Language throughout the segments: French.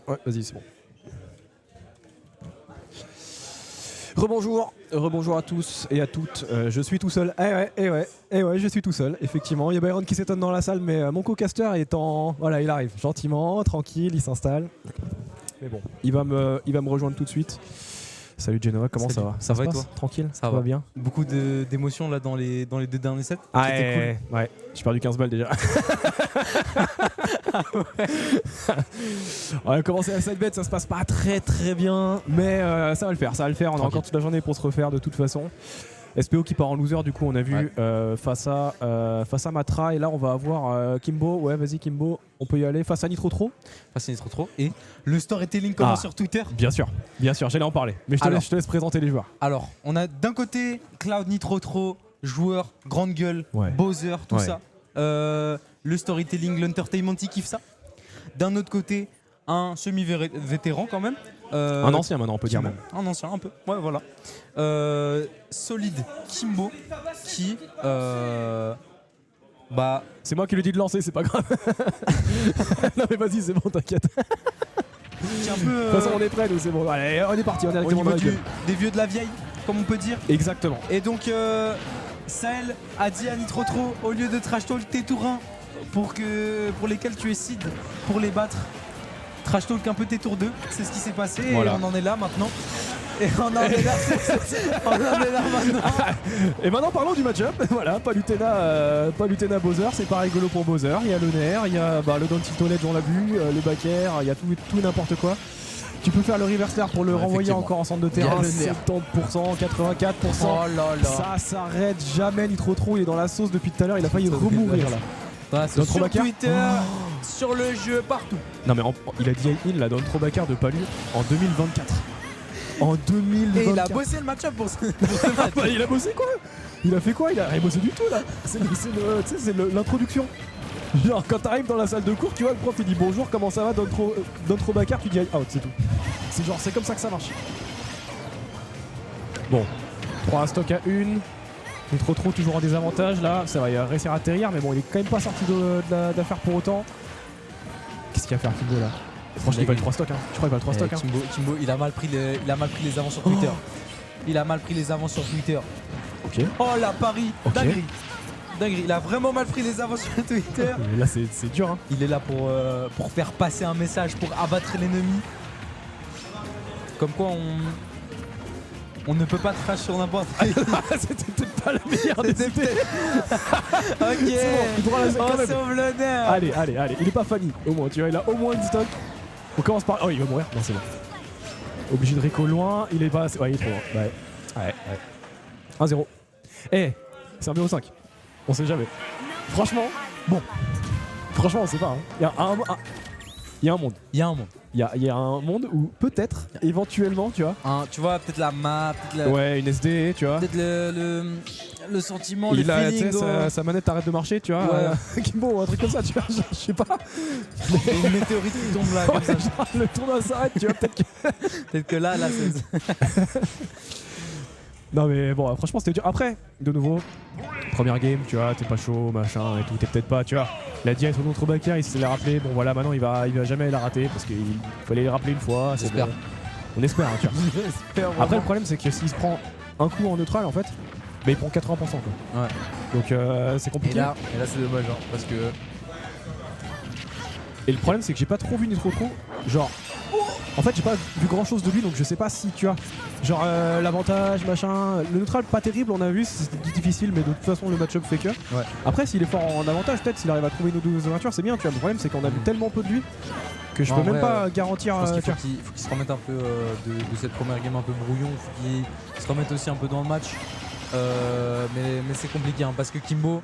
Ouais, vas-y, c'est bon. Rebonjour à tous et à toutes. Je suis tout seul. Eh ouais, je suis tout seul. Effectivement, il y a Byron qui s'étonne dans la salle, mais mon co-caster est en. Voilà, il arrive gentiment, tranquille, il s'installe. Mais bon, il va me rejoindre tout de suite. Salut Genoa, comment ça va? Ça va et toi? Tranquille? Ça va bien? Beaucoup d'émotions là dans les 2 derniers sets. Ah C'était cool. Ouais, j'ai perdu 15 balles déjà. On va commencer la side bet, ça se passe pas très bien, mais ça va le faire, on a encore toute la journée pour se refaire de toute façon. SPO qui part en loser, du coup on a vu face à Matra, et là on va avoir Kimbo. Ouais, vas-y Kimbo, on peut y aller face à Nitro Tro. Et le storytelling commence sur Twitter. Bien sûr, j'allais en parler, mais je te laisse présenter les joueurs. Alors, on a d'un côté Cloud, Nitro Tro, joueur, grande gueule, Bowser, tout ça. Le storytelling, l'entertainment, il kiffe ça. D'un autre côté, un semi-vétéran quand même. Un ancien maintenant, on peut dire même. Un ancien, un peu. Ouais, voilà. Solide Kimbo qui. C'est moi qui lui dis de lancer, c'est pas grave. Non mais vas-y, c'est bon, t'inquiète. Qui est un peu. De toute façon, on est prêts, nous, c'est bon. Allez, on est parti, on est au niveau des vieux de la vieille, comme on peut dire. Exactement. Et donc, Sahel a dit à Nitro Tro, au lieu de trash talk tes tours 1 pour lesquels tu es seed pour les battre, trash talk un peu tes tours 2. C'est ce qui s'est passé, voilà. Et on en est là maintenant. Et on en est là, maintenant. Et maintenant parlons du match-up. Voilà, Palutena Bowser, c'est pas rigolo pour Bowser. Il y a le Nair, il y a le Down Tilt Ledge, on l'a vu, le back air, il y a tout n'importe quoi. Tu peux faire le reverse air pour le renvoyer encore en centre de terrain. 70%, 84%. Oh là là. Ça s'arrête jamais. Nitro Tro, il est dans la sauce depuis tout à l'heure, il a failli remourir là. Sur Twitter, sur le jeu, partout. Non mais il a dit in là, Don Trobacar de Palu en 2024. En 2024. Et il a bossé le match-up pour ce match. Il a bossé quoi? Il a fait quoi? Il a rien bossé du tout là. C'est l'introduction. Genre quand t'arrives dans la salle de cours, tu vois, le prof il dit bonjour, comment ça va Don Trobacar, tu dis out, c'est tout. C'est comme ça que ça marche. Bon, 3 stocks à 1. Nitro Tro toujours en désavantage là, ça va, il va réussir à atterrir, mais bon, il est quand même pas sorti d'affaire pour autant. Qu'est-ce qu'il va faire Kimbo là? Franchement, il va le 3 stocks, hein. Je crois qu'il va le 3 stocks. Kimbo, il a mal pris les avants sur Twitter. Il a mal pris les avants sur Twitter. Ok. Oh la Paris, okay. Dinguerie. Il a vraiment mal pris les avants sur Twitter. Là, c'est dur, hein. Il est là pour faire passer un message, pour abattre l'ennemi. Comme quoi on ne peut pas trash sur n'importe qui. C'était peut-être pas la meilleure des idées. Ok, bon, on sauve l'honneur. Allez, il est pas funny au moins, tu vois, il a au moins une stock. On commence par... Oh, il va mourir. Non, c'est bon. Obligé de réco loin, il est pas... Ouais, il est trop loin. Ouais. 1-0. C'est un 0-5. On sait jamais. Franchement, on sait pas. Hein. Il y a un monde. Il y a un monde où peut-être, éventuellement, tu vois. Tu vois, peut-être la map, ouais, une SD, tu vois. Peut-être le sentiment, il le feeling. Sa manette arrête de marcher, tu vois. Ouais. Kimbo, un truc comme ça, tu vois. Je sais pas. Une météorite qui tombe là, comme ça. Genre, le tournoi s'arrête, tu vois. Peut-être que là, c'est... Non mais bon, franchement c'était dur. Après, de nouveau, première game, tu vois, t'es pas chaud, machin et tout, t'es peut-être pas, tu vois. La DI sur notre backer, il s'est rappelé. Bon voilà, maintenant il va jamais la rater parce qu'il fallait les rappeler une fois. J'espère. On espère, hein, tu vois. Après le problème c'est que s'il se prend un coup en neutral en fait, bah, il prend 80% quoi. Ouais. Donc c'est compliqué. Et là c'est dommage hein, parce que... Et le problème c'est que j'ai pas trop vu Nitro Tro, genre... En fait j'ai pas vu grand chose de lui donc je sais pas si tu vois genre l'avantage machin, le neutral pas terrible on a vu, c'était difficile mais de toute façon le match-up fait que. Ouais. Après s'il est fort en avantage peut-être s'il arrive à trouver une ou deux ouvertures c'est bien tu vois, le problème c'est qu'on a vu tellement peu de lui que je peux même pas garantir. Je pense qu'il faut qu'il se remette un peu de cette première game un peu brouillon, faut qu'il se remette aussi un peu dans le match. Mais c'est compliqué hein, parce que Kimbo,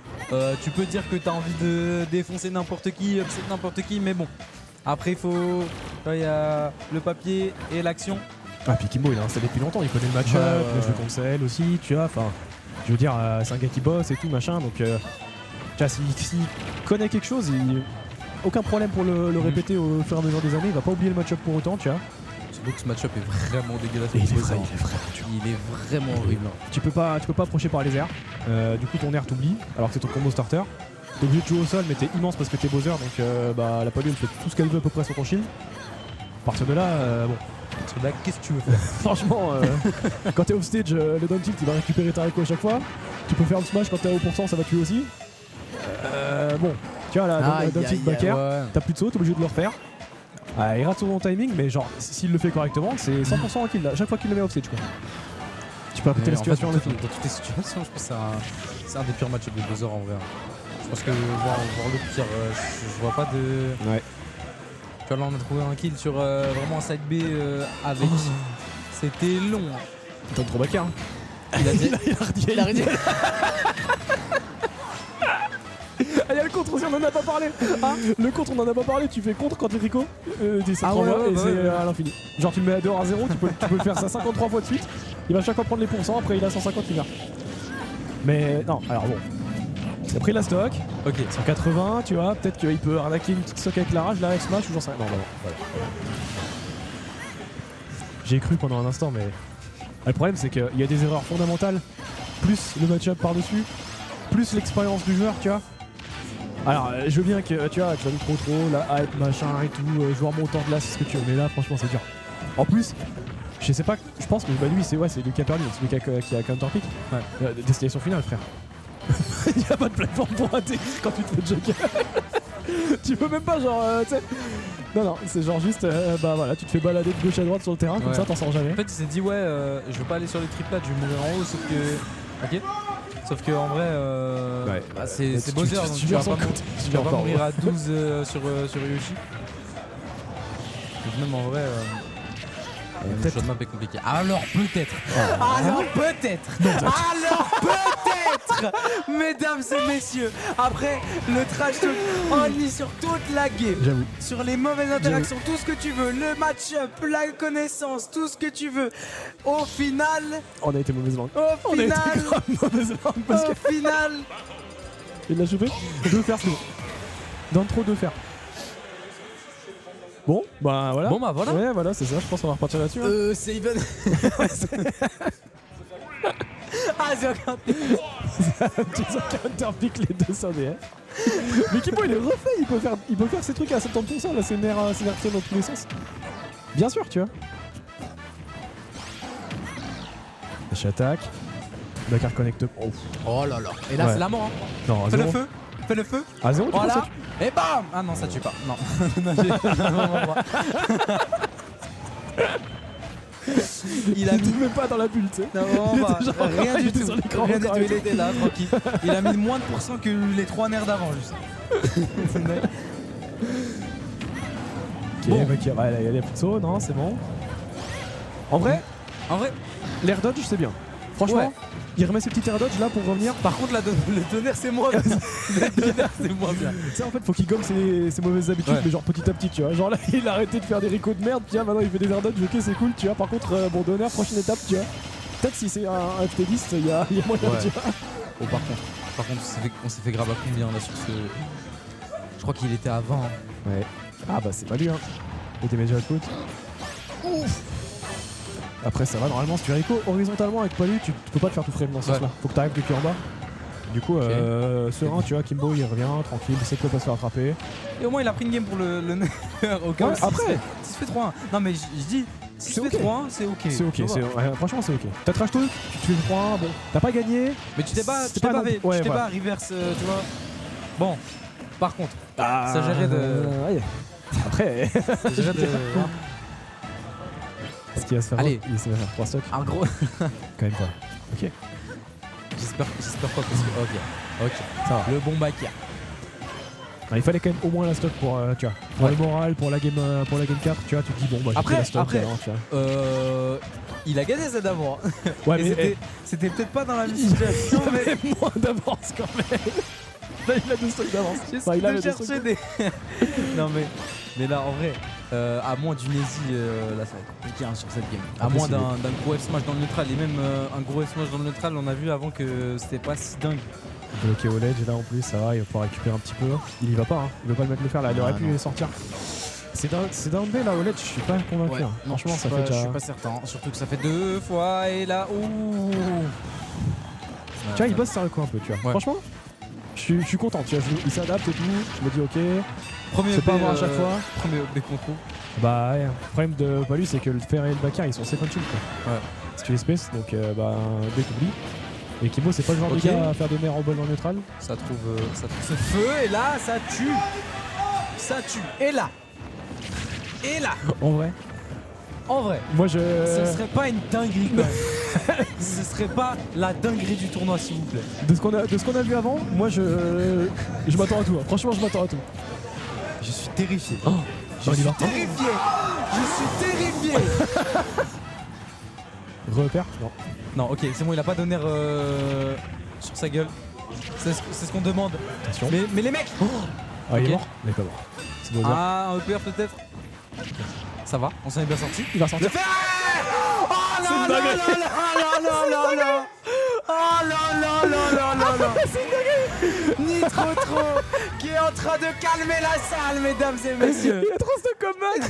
tu peux dire que t'as envie de défoncer n'importe qui, upset n'importe qui, mais bon. Après il faut... Il y a le papier et l'action. Ah puis Kimbo il a installé depuis longtemps, il connaît le match-up, le jeu console aussi, tu vois, enfin... Je veux dire, c'est un gars qui bosse et tout machin, donc... tu vois, s'il connaît quelque chose, aucun problème pour le répéter au fur et à mesure des années, il va pas oublier le match-up pour autant, tu vois. Surtout que ce match-up est vraiment dégueulasse. Il est vraiment horrible. Tu peux pas approcher par les airs, du coup ton air t'oublie, alors que c'est ton combo starter. T'es obligé de jouer au sol mais t'es immense parce que t'es Bowser donc la Palu elle fait tout ce qu'elle veut à peu près sur ton shield. À partir de là, bon, Là, qu'est-ce que tu veux faire? franchement, quand t'es off stage, le down tilt il va récupérer ta réco à chaque fois. Tu peux faire le smash quand t'es à haut pourcent, ça va tuer aussi. Bon, tu vois là, down tilt back air, ouais. t'as plus de saut, t'es obligé de le refaire. Il rate son timing, mais genre, s'il le fait correctement, c'est 100% kill à chaque fois qu'il le met off stage quoi. Tu peux répéter la situation en dans effet. toutes les situations, je pense que c'est un des pires matchs de Bowser en vrai. Je pense que voir le pire, je vois pas de. Ouais. Tu vois, là, on a trouvé un kill sur vraiment un side B avec. C'était long. T'as trop back air. Il a dit. Il a redit. Ah, y'a le contre aussi, on en a pas parlé. Ah, le contre, on en a pas parlé. Tu fais contre quand tu Rico, c'est Ah ouais, ouais, et bah c'est ouais. à l'infini. Genre, tu le mets à 2 à 0, tu peux faire ça 53 fois de suite. Il va chaque fois prendre les pourcents, après il a 150, il meurt. Mais non, alors bon. Il a pris la stock, Ok. 180, tu vois. Peut-être qu'il peut arnaquer une petite stock avec la rage, la F smash ou j'en sais rien. Non, bah non, voilà. J'ai cru pendant un instant, mais. Le problème, c'est qu'il y a des erreurs fondamentales, plus le match-up par-dessus, plus l'expérience du joueur, tu vois. Alors, je veux bien que tu vois, tu vas mis trop, la hype, machin et tout, joueur montant de glace, c'est ce que tu veux, mais là, franchement, c'est dur. En plus, je sais pas, je pense que bah, lui, c'est Lucas Perlin, c'est lui qui a counter pick. Ouais. Destination finale, frère. Il y a pas de plateforme pour atterrir quand tu te fais joker. Tu peux même pas, genre, tu sais. Non, c'est genre juste, bah voilà, tu te fais balader de gauche à droite sur le terrain, comme Ouais. ça, t'en sors jamais. En fait, il s'est dit, ouais, je veux pas aller sur les triplats, je vais mourir en haut, sauf que. Ok. Sauf que en vrai, bah, c'est Bowser, donc tu vas pas mourir à 12 sur Yoshi. Donc même en vrai, le choix de map est compliqué. Alors peut-être. Alors peut-être, mesdames et messieurs, après le trash talk only sur toute la game, J'avoue. sur les mauvaises interactions, tout ce que tu veux, le match-up, la connaissance, tout ce que tu veux, au final, On a été mauvaise langue. au On a été final, grave mauvaise langue parce que. au final. Il l'a chopé. 2 fers, c'est bon. Dans trop 2 fers. Bon, bah voilà. Bon, bah, voilà. Ouais, voilà, c'est ça, je pense qu'on va repartir là-dessus. Hein. C'est even. Ah, c'est encore. Tu sens counterpick les deux sans DF. Mais Kimbo il est refait, il peut faire ses trucs à 70%, là c'est nerf dans tous les sens. Bien sûr, tu vois. Dash attaque. Dakar connecte. Oh. Oh là là. Et là, Ouais. c'est la mort. Hein. Non, à Fais le 0. feu. Fais le feu. À 0, tu penses Voilà. ça Et bam. Ah non, ça tue pas. Non. Non, vraiment pas. Il a Il mis. était même pas dans la bulle, tu sais. Non, vraiment Il pas. était genre- Rien il du était tout. sur l'écran Rien du encore tout. et Il tout. était là, tranquille. Il a mis moins de pourcents que les 3 nerfs d'avant, juste. C'est une dingue. Ok, Bon. ok, ouais, là, il y a des plus de sauts, non, c'est bon. En vrai, En vrai, l'air dodge, c'est bien. Franchement, Ouais. il remet ses petits air dodge là pour revenir. par contre, le tonnerre, c'est moins bien. Le tonnerre, c'est moins bien. Tu sais, en fait, faut qu'il gomme ses mauvaises habitudes, Ouais. mais genre petit à petit, tu vois. Genre là, il a arrêté de faire des ricos de merde, puis maintenant il fait des air dodge, ok, c'est cool, tu vois. Par contre, bon, d'honneur, prochaine étape, tu vois. Peut-être si c'est un FT10, il y a moyen, Ouais. tu vois. Oh, par contre, on s'est fait grave à combien là sur ce. Je crois qu'il était à 20. Hein. Ouais. Ah bah, c'est pas lui, hein. Il était déjà output. Ouf. Après, ça va, normalement, si tu rico horizontalement avec Palu, tu peux pas te faire tout frame dans ce Ouais. sens-là. Faut que t'arrives depuis en bas. Du coup, serein, tu vois, Kimbo il revient, tranquille, il sait qu'il peut pas se faire attraper. Et au moins, il a pris une game pour le au cas Ouais, où si après. se fait 3-1. Non, mais je dis, si se C'est fait ok. 3-1, c'est ok. C'est ok, Ça va. ouais, franchement, c'est ok. T'as trash talk, tu fais 3-1, bon, t'as pas gagné. Mais tu t'es pas, C'est pas non- ouais, tu t'es voilà. pas reverse, tu vois. Bon, par contre, Ah, ça gérait de. ouais. Après, Ça gérait de. hein, est-ce qu'il va se faire Allez. Il se va faire 3 stocks un gros. quand même pas. Ok, J'espère pas parce que. Ok, ça va. le bon back. Il fallait quand même au moins la stock pour, tu vois, pour le moral, pour la game 4, tu vois, tu te dis bon bah j'ai Après- pris la stock, après- alors, tu vois. Il a gagné ça d'avant. Ouais, Et mais c'était peut-être pas dans la même situation, il mais. avait moins d'avance quand même. Là, il a 2 stocks d'avance. J'essaie Enfin, il avait de 2 stocks. chercher des. Non mais là en vrai, à moins d'une easy, là ça va être compliqué hein, sur cette game. À Après, moins c'est d'un gros F smash dans le neutral et même un gros F smash dans le neutral, on a vu avant que c'était pas si dingue. Bloqué au ledge là en plus, ça va, il va pouvoir récupérer un petit peu. Il y va pas, hein. Il veut pas le mettre le faire là, il Ah, aurait pu non. sortir. C'est down B là au ledge, je suis pas convaincu. Hein. non, Franchement, ça je fait suis déjà. pas certain, surtout que ça fait 2 fois et là, ouh. Tu vois, il bosse sur le coin un peu, tu vois. Ouais. Franchement, je suis content, tu vois. Il s'adapte et tout. Je me dis, ok, Premier c'est pas OB, avoir à chaque fois. Premier OB contrôle. Bah ouais, le problème de Palus c'est que le fer et le backer ils sont safe and chill quoi. Ouais. Si tu les spaces, donc bah dès t'oublies. Et Kimbo c'est pas le genre Ok. de gars à faire des nerfs en bol en neutral. Ça trouve ce feu et là ça tue. Ça tue. Et là. Et là. En vrai, En vrai. moi je. Ce serait pas une dinguerie quand même. Ce serait pas la dinguerie du tournoi s'il vous plaît. De ce qu'on a vu avant, moi je m'attends à tout. Hein. Franchement je m'attends à tout. Je suis terrifié. Oh, Je on y suis va. terrifié. Je suis terrifié. Repère Non. Non, ok, c'est bon, il a pas d'honneur sur sa gueule. C'est ce qu'on demande. Attention. Mais les mecs. Ah il est Ok. mort. Il est pas mort. C'est beau. Ah, un EPR peut-être. Ça va, on s'en est bien sorti. Il va sortir. Oh C'est une dinguerie. Oh là là là là là là. C'est une dinguerie. Nitro Trop qui est en train de calmer la salle, mesdames et messieurs. Il a trop ce comeback.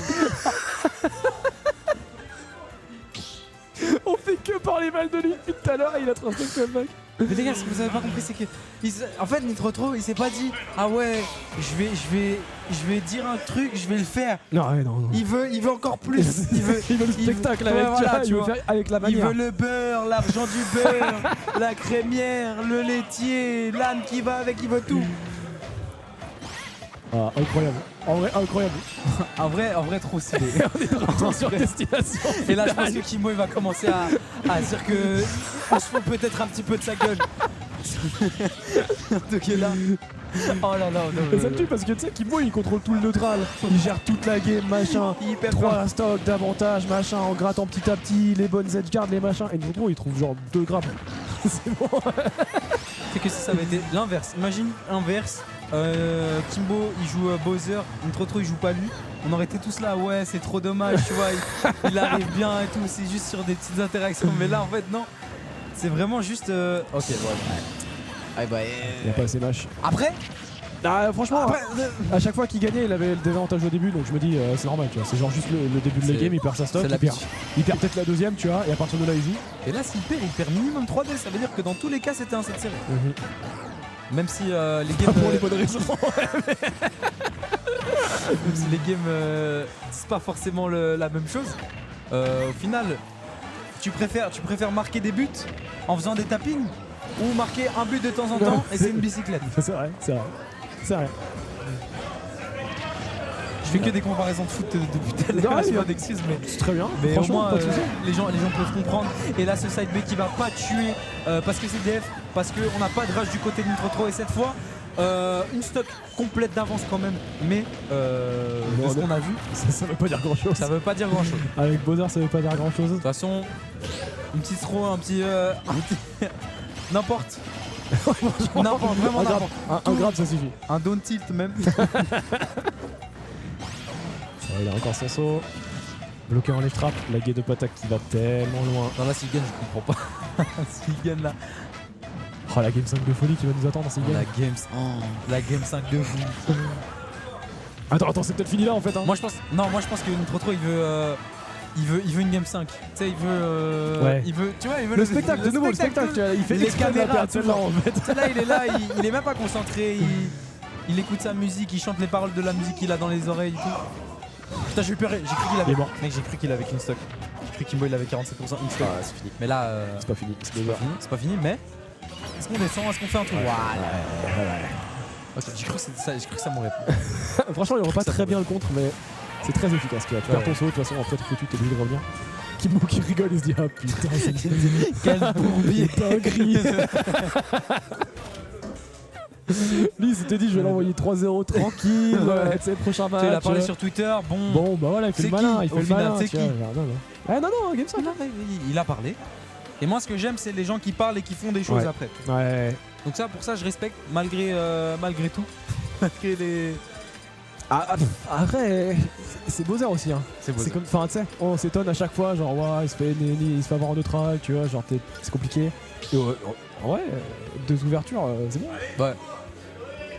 On fait que parler mal de lui depuis tout à l'heure et il a trop ce comeback. Mais les gars, ce que vous avez pas compris, c'est que en fait Nitro Trop, il s'est pas dit ah ouais, je vais dire un truc, je vais le faire. Non, ouais, non. Il veut encore plus. Il veut le spectacle ouais, avec, voilà, il tu veut vois. faire avec la Il manière. veut le beurre, l'argent du beurre, la crémière, le laitier, l'âne qui va avec, il veut tout. Ah, incroyable. En vrai, incroyable. En vrai, trop stylé. On est de retour sur destination. Et là, je pense que Kimbo il va commencer à dire que on se fout peut-être un petit peu de sa gueule. Donc là. Oh là là, Et ça me tue parce que tu sais, Kimbo il contrôle tout le neutral. Il gère toute la game, machin. Il perd pas. 3 stocks d'avantage, machin, en grattant petit à petit, les bonnes edge guards, les machins. Et Nitro il trouve genre 2 grammes. C'est bon. C'est que si ça avait été l'inverse. Imagine inverse. Kimbo il joue Bowser, Nitro Trop il joue pas lui. On aurait été tous là, ouais, c'est trop dommage, tu vois. Il arrive bien et tout. C'est juste sur des petites interactions. Mais là, en fait, non. C'est vraiment juste. Ok, ouais. Bah, Il a pas assez mâche. après, Franchement, après à chaque fois qu'il gagnait, il avait le désavantage au début, donc je me dis c'est normal, tu vois. C'est genre juste le début de la C'est- game, il perd sa stock, c'est il la perd, bitch. il perd peut-être la deuxième, tu vois, et à partir de là il joue. Et là, s'il perd minimum 3D. Ça veut dire que dans tous les cas, c'était un 7 série. Même si les games. Pour les bonnes raisons. Même si les games disent pas forcément la même chose. Au final, tu préfères marquer des buts en faisant des tappings ou marquer un but de temps en temps et c'est une bicyclette. C'est vrai, c'est vrai. C'est vrai. Je fais que des comparaisons de foot depuis tout à Non, l'heure, j'ai mais- pas d'excuses, C'est très bien. mais au Franchement, moins pas de soucis. les gens peuvent comprendre. Et là, ce side B qui va pas tuer parce que c'est DF, parce qu'on n'a pas de rage du côté de Nitro Trop. Et cette fois, une stock complète d'avance quand même, mais de ce qu'on a vu, Ça veut pas dire grand chose. ça veut pas dire grand chose. Avec Bowser, ça veut pas dire grand chose. De toute façon, une petite throw, un petit n'importe. N'importe, vraiment Un grab, n'importe. un grab, ça suffit. Un down tilt même. Il a encore son saut. Bloqué en left trap, la guet de Patak qui va tellement loin. Non, là, s'il gagne, je comprends pas. S'il gagne là. Oh, la game 5 de folie qui va nous attendre s'il gagne. La game 5 de fou. Attends, c'est peut-être fini là en fait. Hein. Moi, je pense que Nitro Trop, il veut une game 5. Tu sais, il veut. Ouais. Il veut. Tu vois, il veut Le spectacle, de nouveau, le spectacle, tu vois, il fait les exprès de la caméras, perdre celle-là en fait. Tu sais, là, il est là, il est même pas concentré. Il écoute sa musique, il chante les paroles de la musique qu'il a dans les oreilles et tout. Putain, j'ai eu peur, j'ai cru qu'il Il avait. est mort. Mec, j'ai cru qu'il avait qu'une stock. J'ai cru qu'Imbo il avait 47% une stock. c'est fini. Mais là, C'est pas fini. c'est pas fini, c'est pas fini, mais. Est-ce qu'on descend, est-ce qu'on fait un tour? Ok, j'ai cru que ça m'aurait plu. Franchement, il repasse Ça très peut. bien le contre, mais c'est très efficace. Tu vois. Tu perds ton saut, de toute façon, après t'es foutu, t'es obligé de revenir. Kimbo qui rigole, il se dit ah putain, c'est Quel bourbier. dinguerie. Lui, il s'était dit je vais l'envoyer 3-0 tranquille. Ouais. Tu sais, prochain Tu sais, il a match. parlé sur Twitter, Bon, bah voilà, il fait C'est le malin. qui, Il fait au le final, malin. c'est tu qui vois. Non. Ah non, game 5. Non, il a parlé. Et moi, ce que j'aime, c'est les gens qui parlent et qui font des choses Ouais. après. Ouais. Donc ça, pour ça, je respecte malgré tout, malgré les. Après, c'est Bowser aussi. Hein. C'est comme, enfin, tu sais, on s'étonne à chaque fois, genre, ouais, il se fait avoir en neutral, tu vois, genre, c'est compliqué. Et, en vrai, 2 ouvertures, c'est bon. Ouais.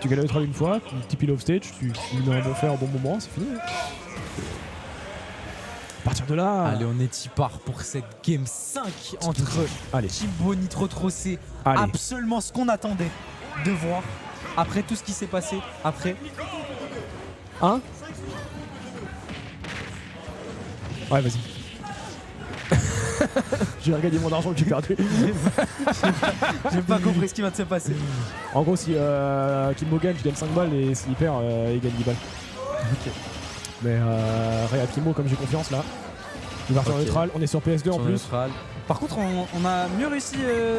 Tu gagnes la neutral une fois, petit pile off stage, tu mets un bon fer au bon moment, c'est fini. À partir de là. Allez, on est y part pour cette game 5 entre Allez. Kimbo Nitro Trop. C'est Allez. absolument ce qu'on attendait de voir après tout ce qui s'est passé après. Hein Ouais, vas-y. J'ai regagné mon argent que j'ai perdu. J'ai pas compris ce qui va se passer. En gros, si Kimbo gagne, je gagne 5 balles et s'il perd, il gagne 10 balles. Ok. Mais regarde Kimbo, comme j'ai confiance là. Ouverture Ok. neutrale, on est sur PS2 en Sur plus. neutral. Par contre, on a mieux réussi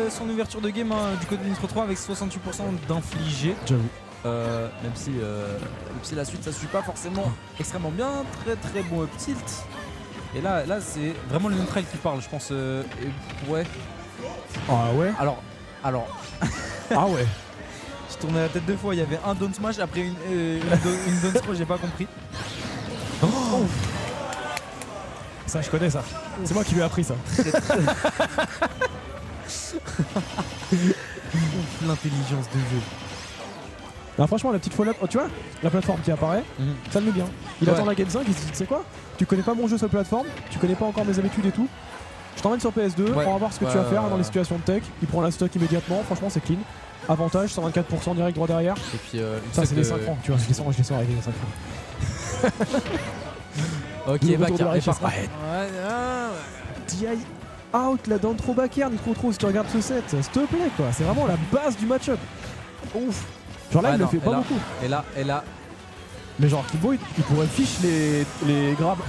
son ouverture de game du côté de Nitro 3 avec 68% d'infligé. J'avoue. Même si la suite ça suit pas forcément extrêmement bien. Très très bon up tilt. Et là c'est vraiment le neutral qui parle, je pense. Et ouais. Ah ouais. Alors. Ah ouais. Je tournais la tête deux fois, il y avait un down smash, après une down throw, j'ai pas compris. Ça, je connais ça. C'est moi qui lui ai appris ça. L'intelligence de jeu. Non, franchement, la petite follow-up, tu vois, la plateforme qui apparaît, ça le met bien. Il Ouais. attend la Game 5, il se dit, tu sais quoi, tu connais pas mon jeu sur la plateforme, tu connais pas encore mes habitudes et tout. Je t'emmène sur PS2, Ouais. on va voir ce que tu vas faire dans les situations de tech. Il prend la stock immédiatement, franchement, c'est clean. Avantage, 124% direct droit derrière. Et puis Ça, c'est les 5 francs, tu vois, je les sors avec les 5 francs. Ok, Le retour back de la air. Et richesse. par contre- Ouais. Ouais, DI out là dans trop back air, Nitro trop si tu regardes ce set, s'il te plaît quoi, c'est vraiment la base du match-up. Ouf. Genre là, Ouais, il le non, fait et pas là- beaucoup. Et là, Mais genre Kimbo, il pourrait fiche les grabs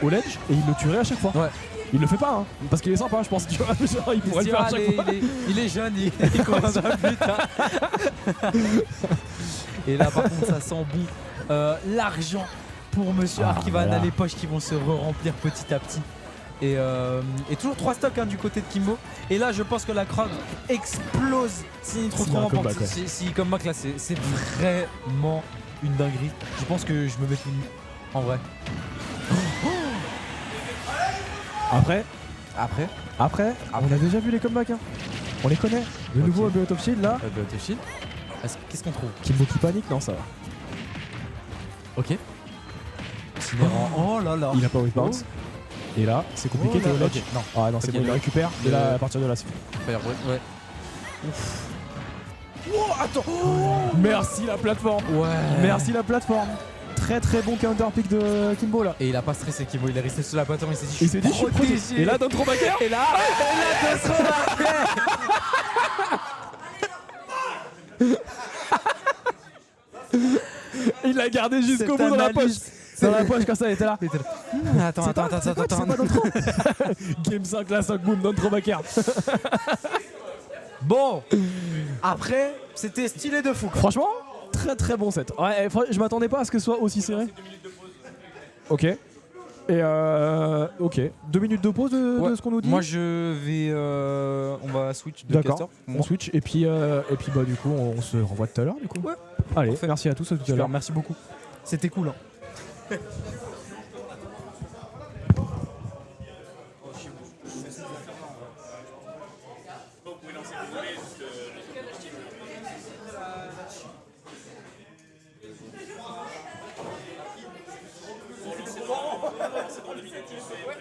au ledge et il le tuerait à chaque fois. ouais. Il le fait pas, hein, parce qu'il est sympa, je pense. Tu vois, genre, il pourrait le faire à chaque fois. il est jeune, il commence à putain. Et là, par contre, ça sent bon. L'argent pour Monsieur Ah, Arkivan, voilà. les poches qui vont se remplir petit à petit. Et toujours 3 stocks du côté de Kimbo. Et là, je pense que la crowd explose si Nitro S'il y a 3 un remporte. comeback, ouais. Si comeback là, c'est vraiment une dinguerie. Je pense que je me mets une en vrai. Après, on a déjà vu les comebacks. Hein. On les connaît. Le Ok. nouveau Bullet of Shield là, Battlefield. Qu'est-ce qu'on trouve? Kimbo qui panique, non ça va. Ok. Oh là là. Il a pas wave bounce. Et là, c'est compliqué, t'es au ledge. Ok, non. Ah non, c'est Ok, bon, il le récupère. Et là, à partir de là, c'est fait. Firebreak, ouais. Merci la plateforme. Ouais. Merci la plateforme. Très très bon counter pick de Kimbo là. Et il a pas stressé Kimbo, il est resté sur la plateforme, il s'est dit Il s'est dit, je suis protégé. Et là, donne trop backer. Et là, Il l'a gardé jusqu'au Cette bout dans la poche. analyse. Dans la poche comme ça, il était là. Attends. C'est pas dans trop. Game 5 là, 5 boom, donne trop backer. Bon, après, c'était stylé de fou. Quoi. Franchement, très très bon set. Ouais, je m'attendais pas à ce que ce soit aussi serré. Ok. Et ok. 2 minutes de pause de ce qu'on nous dit. Moi, je vais. On va switch de D'accord. caster. On switch et puis bah du coup on se renvoie tout à l'heure du coup. Ouais. Allez, Parfait. merci à tous à tout à Super, l'heure. merci beaucoup. C'était cool. Hein.